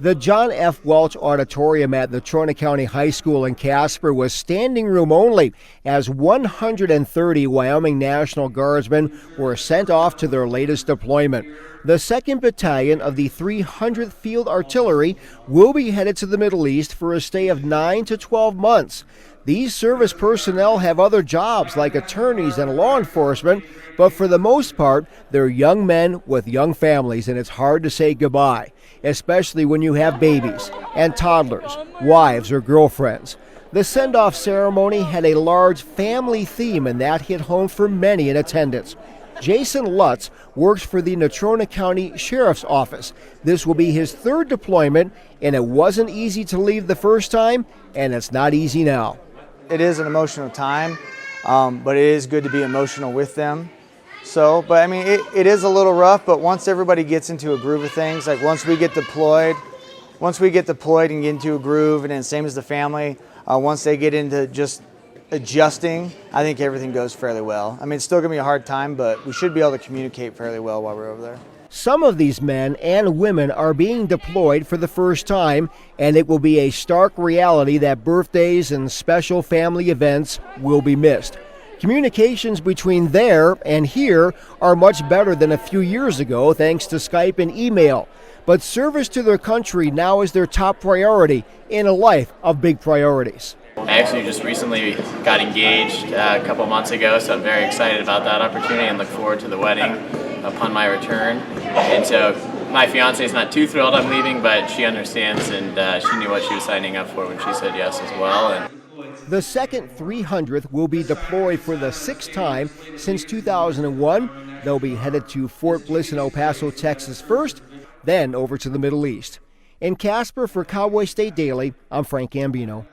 The John F. Welch Auditorium at Natrona County High School in Casper was standing room only as 130 Wyoming National Guardsmen were sent off to their latest deployment. The 2nd Battalion of the 300th Field Artillery will be headed to the Middle East for a stay of 9 to 12 months. These service personnel have other jobs like attorneys and law enforcement, but for the most part, they're young men with young families, and it's hard to say goodbye, especially when you have babies and toddlers, wives or girlfriends. The send-off ceremony had a large family theme, and that hit home for many in attendance. Jason Lutz works for the Natrona County Sheriff's Office. This will be his 3rd deployment, and it wasn't easy to leave the first time, and it's not easy now. It is an emotional time, but it is good to be emotional with them. But I mean, it is a little rough, but once everybody gets into a groove of things, like once we get deployed and get into a groove, and then same as the family, once they get into just adjusting, I think everything goes fairly well. I mean, it's still gonna be a hard time, but we should be able to communicate fairly well while we're over there. Some of these men and women are being deployed for the first time, and it will be a stark reality that birthdays and special family events will be missed. Communications between there and here are much better than a few years ago thanks to Skype and email. But service to their country now is their top priority in a life of big priorities. I actually just recently got engaged a couple months ago, so I'm very excited about that opportunity and look forward to the wedding upon my return. And so my fiance is not too thrilled I'm leaving, but she understands, and she knew what she was signing up for when she said yes as well. The 2nd 300th will be deployed for the 6th time since 2001. They'll be headed to Fort Bliss in El Paso, Texas first, then over to the Middle East. In Casper for Cowboy State Daily, I'm Frank Gambino.